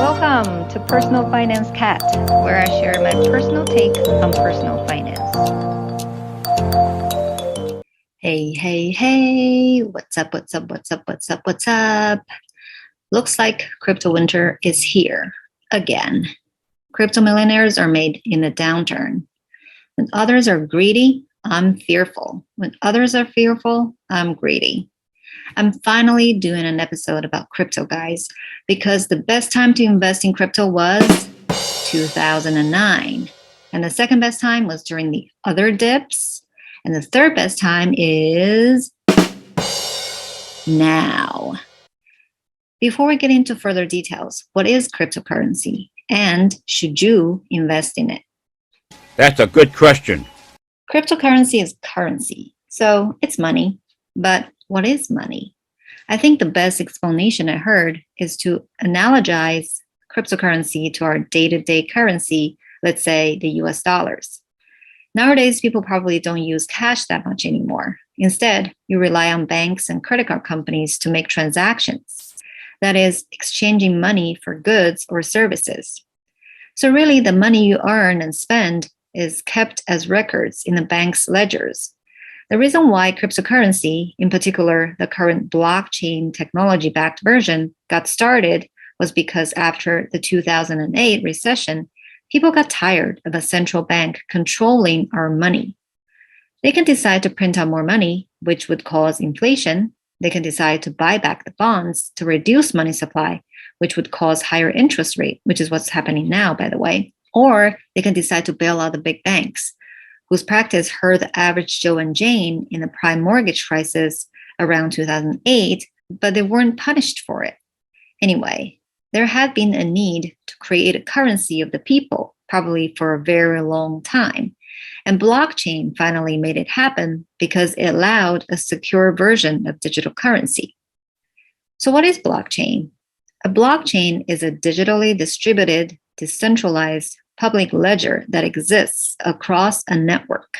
Welcome to Personal Finance Cat, where I share my personal take on personal finance. Hey, what's up? Looks like crypto winter is here again. Crypto millionaires are made in a downturn. When others are greedy, I'm fearful. When others are fearful, I'm greedy. I'm finally doing an episode about crypto, guys, because the best time to invest in crypto was 2009. And the second best time was during the other dips. And the third best time is now. Before we get into further details, what is cryptocurrency? And should you invest in it? That's a good question. Cryptocurrency is currency, so it's money. But what is money? I think the best explanation I heard is to analogize cryptocurrency to our day-to-day currency, let's say the US dollars. Nowadays, people probably don't use cash that much anymore. Instead, you rely on banks and credit card companies to make transactions. That is, exchanging money for goods or services. So really, the money you earn and spend is kept as records in the bank's ledgers. The reason why cryptocurrency, in particular the current blockchain technology-backed version, got started was because after the 2008 recession, people got tired of a central bank controlling our money. They can decide to print out more money, which would cause inflation. They can decide to buy back the bonds to reduce money supply, which would cause higher interest rate, which is what's happening now, by the way. Or they can decide to bail out the big banks, whose practice hurt the average Joe and Jane in the prime mortgage crisis around 2008, but they weren't punished for it. Anyway, there had been a need to create a currency of the people, probably for a very long time. And blockchain finally made it happen because it allowed a secure version of digital currency. So what is blockchain? A blockchain is a digitally distributed, decentralized public ledger that exists across a network.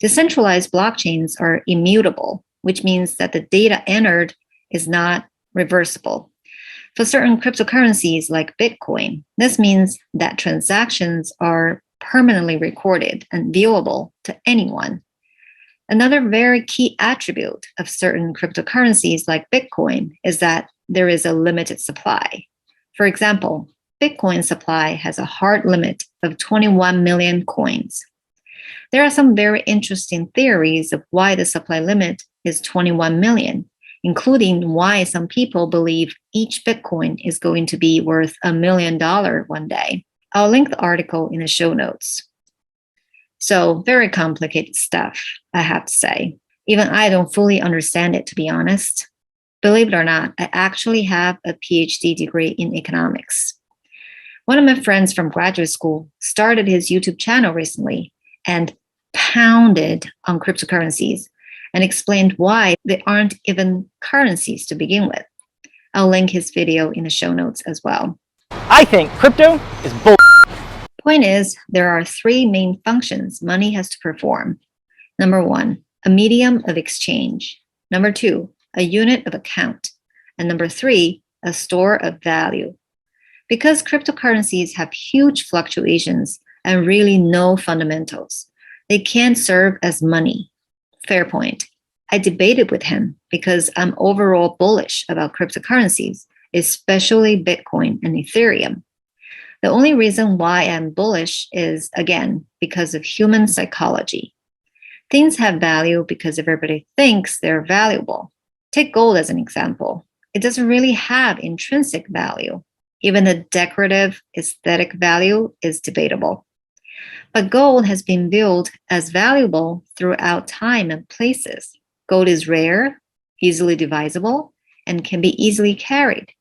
Decentralized blockchains are immutable, which means that the data entered is not reversible. For certain cryptocurrencies like Bitcoin, this means that transactions are permanently recorded and viewable to anyone. Another very key attribute of certain cryptocurrencies like Bitcoin is that there is a limited supply. For example, Bitcoin supply has a hard limit of 21 million coins. There are some very interesting theories of why the supply limit is 21 million, including why some people believe each Bitcoin is going to be worth $1 million one day. I'll link the article in the show notes. So, very complicated stuff, I have to say. Even I don't fully understand it, to be honest. Believe it or not, I actually have a PhD degree in economics. One of my friends from graduate school started his YouTube channel recently and pounded on cryptocurrencies and explained why they aren't even currencies to begin with. I'll link his video in the show notes as well. I think crypto is bull. Point is, there are three main functions money has to perform. Number one, a medium of exchange. Number two, a unit of account. And number three, a store of value. Because cryptocurrencies have huge fluctuations and really no fundamentals, they can't serve as money. Fair point. I debated with him because I'm overall bullish about cryptocurrencies, especially Bitcoin and Ethereum. The only reason why I'm bullish is, again, because of human psychology. Things have value because everybody thinks they're valuable. Take gold as an example. It doesn't really have intrinsic value. Even the decorative aesthetic value is debatable. But gold has been viewed as valuable throughout time and places. Gold is rare, easily divisible, and can be easily carried.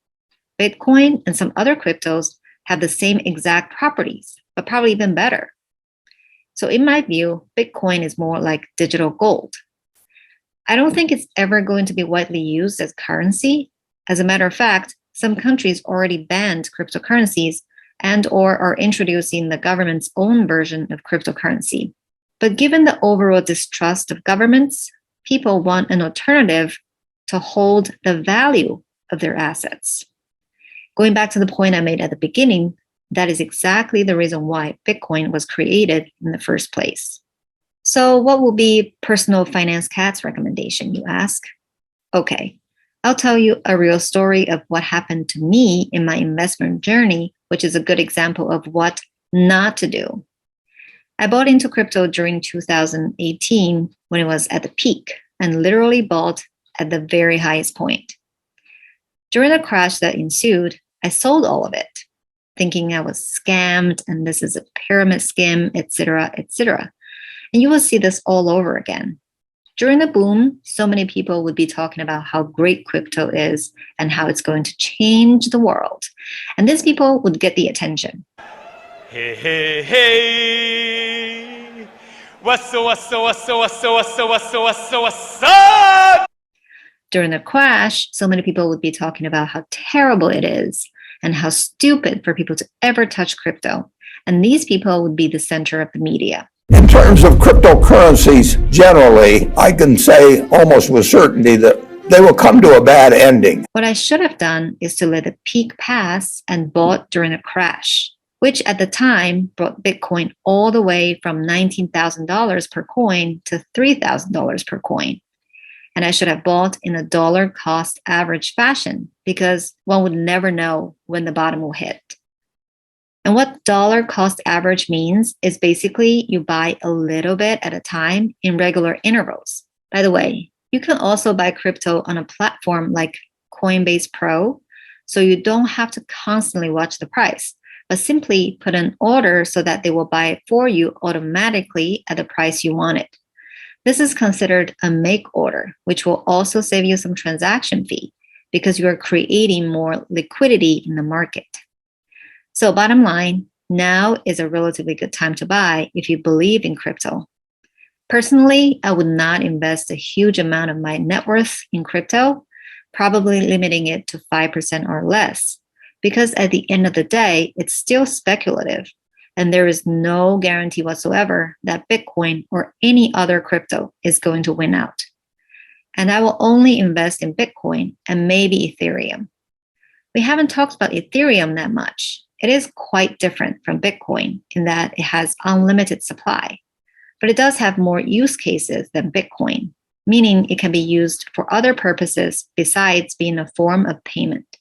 Bitcoin and some other cryptos have the same exact properties, but probably even better. So in my view, Bitcoin is more like digital gold. I don't think it's ever going to be widely used as currency. As a matter of fact, some countries already banned cryptocurrencies and or are introducing the government's own version of cryptocurrency. But given the overall distrust of governments, people want an alternative to hold the value of their assets. Going back to the point I made at the beginning, that is exactly the reason why Bitcoin was created in the first place. So, what will be personal finance cat's recommendation, you ask? Okay, I'll tell you a real story of what happened to me in my investment journey, which is a good example of what not to do. I bought into crypto during 2018 when it was at the peak and literally bought at the very highest point. During the crash that ensued, I sold all of it, thinking I was scammed and this is a pyramid scheme, etc., etc. And you will see this all over again. During the boom, so many people would be talking about how great crypto is and how it's going to change the world. And these people would get the attention. Hey, hey, hey. What's up? During the crash, so many people would be talking about how terrible it is and how stupid for people to ever touch crypto. And these people would be the center of the media. In terms of cryptocurrencies generally, I can say almost with certainty that they will come to a bad ending. What I should have done is to let the peak pass and bought during a crash, which at the time brought Bitcoin all the way from $19,000 per coin to $3,000 per coin. And I should have bought in a dollar cost average fashion because one would never know when the bottom will hit. And what dollar cost average means is basically you buy a little bit at a time in regular intervals. By the way, you can also buy crypto on a platform like Coinbase Pro, so you don't have to constantly watch the price, but simply put an order so that they will buy it for you automatically at the price you want it. This is considered a make order, which will also save you some transaction fee because you are creating more liquidity in the market. So bottom line, now is a relatively good time to buy if you believe in crypto. Personally, I would not invest a huge amount of my net worth in crypto, probably limiting it to 5% or less, because at the end of the day, it's still speculative, and there is no guarantee whatsoever that Bitcoin or any other crypto is going to win out. And I will only invest in Bitcoin and maybe Ethereum. We haven't talked about Ethereum that much. It is quite different from Bitcoin in that it has unlimited supply, but it does have more use cases than Bitcoin, meaning it can be used for other purposes besides being a form of payment.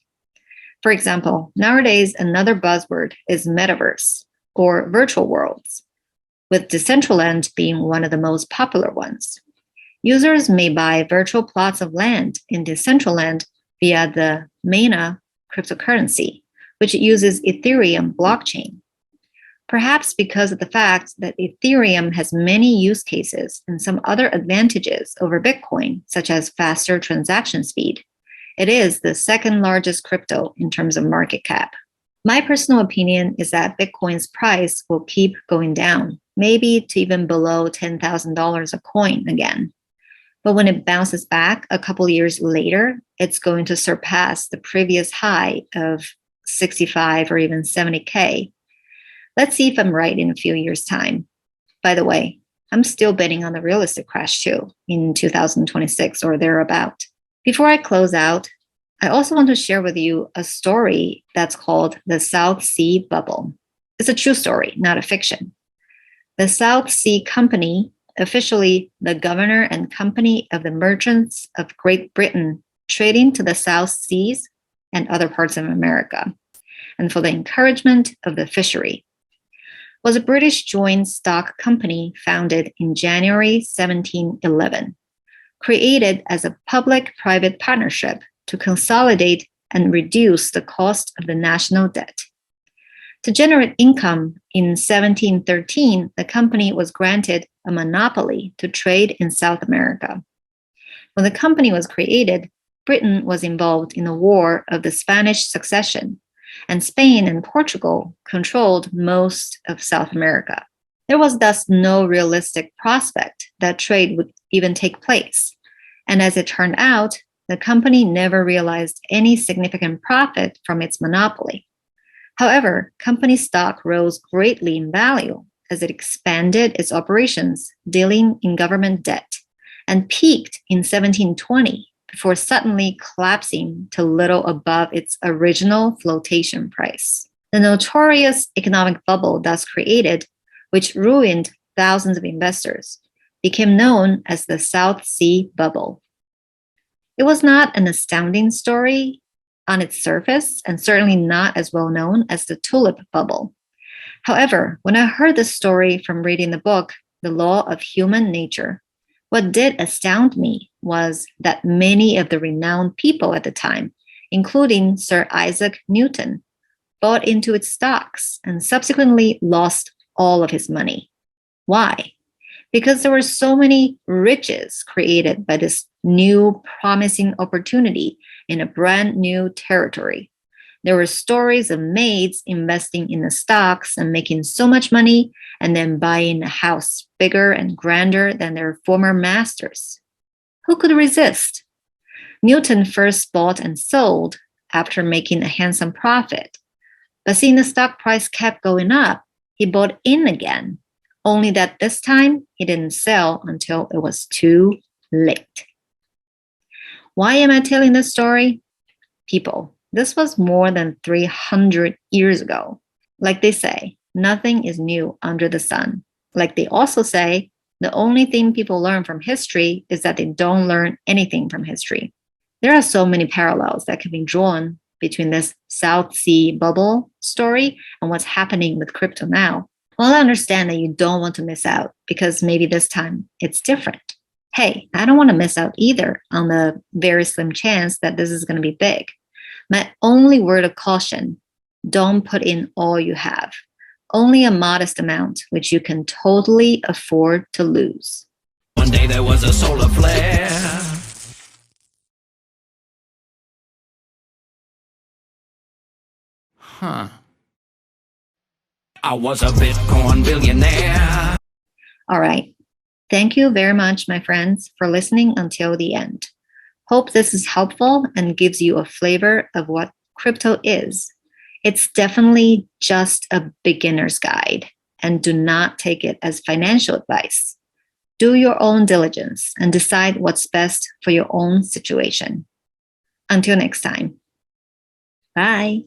For example, nowadays, another buzzword is metaverse or virtual worlds, with Decentraland being one of the most popular ones. Users may buy virtual plots of land in Decentraland via the Mana cryptocurrency, which uses Ethereum blockchain. Perhaps because of the fact that Ethereum has many use cases and some other advantages over Bitcoin, such as faster transaction speed, it is the second largest crypto in terms of market cap. My personal opinion is that Bitcoin's price will keep going down, maybe to even below $10,000 a coin again. But when it bounces back a couple years later, it's going to surpass the previous high of 65 or even 70K. Let's see if I'm right in a few years' time. By the way, I'm still betting on the real estate crash too in 2026 or thereabout. Before I close out, I also want to share with you a story that's called the South Sea Bubble. It's a true story, not a fiction. The South Sea Company, officially the governor and company of the merchants of Great Britain trading to the South Seas and other parts of America, and for the encouragement of the fishery, was a British joint stock company founded in January 1711, created as a public-private partnership to consolidate and reduce the cost of the national debt. To generate income in 1713, the company was granted a monopoly to trade in South America. When the company was created, Britain was involved in the War of the Spanish Succession, and Spain and Portugal controlled most of South America. There was thus no realistic prospect that trade would even take place. And as it turned out, the company never realized any significant profit from its monopoly. However, company stock rose greatly in value as it expanded its operations, dealing in government debt, and peaked in 1720, before suddenly collapsing to little above its original flotation price. The notorious economic bubble thus created, which ruined thousands of investors, became known as the South Sea Bubble. It was not an astounding story on its surface, and certainly not as well known as the tulip bubble. However, when I heard the story from reading the book, The Law of Human Nature, what did astound me was that many of the renowned people at the time, including Sir Isaac Newton, bought into its stocks and subsequently lost all of his money. Why? Because there were so many riches created by this new promising opportunity in a brand new territory. There were stories of maids investing in the stocks and making so much money and then buying a house bigger and grander than their former masters. Who could resist? Newton first bought and sold after making a handsome profit. But seeing the stock price kept going up, he bought in again, only that this time he didn't sell until it was too late. Why am I telling this story? People, this was more than 300 years ago. Like they say, nothing is new under the sun. Like they also say, the only thing people learn from history is that they don't learn anything from history. There are so many parallels that can be drawn between this South Sea bubble story and what's happening with crypto now. Well, I understand that you don't want to miss out because maybe this time it's different. Hey, I don't want to miss out either on the very slim chance that this is going to be big. My only word of caution, don't put in all you have. Only a modest amount, which you can totally afford to lose. One day there was a solar flare. Huh. I was a Bitcoin billionaire. All right. Thank you very much, my friends, for listening until the end. Hope this is helpful and gives you a flavor of what crypto is. It's definitely just a beginner's guide, and do not take it as financial advice. Do your own diligence and decide what's best for your own situation. Until next time. Bye.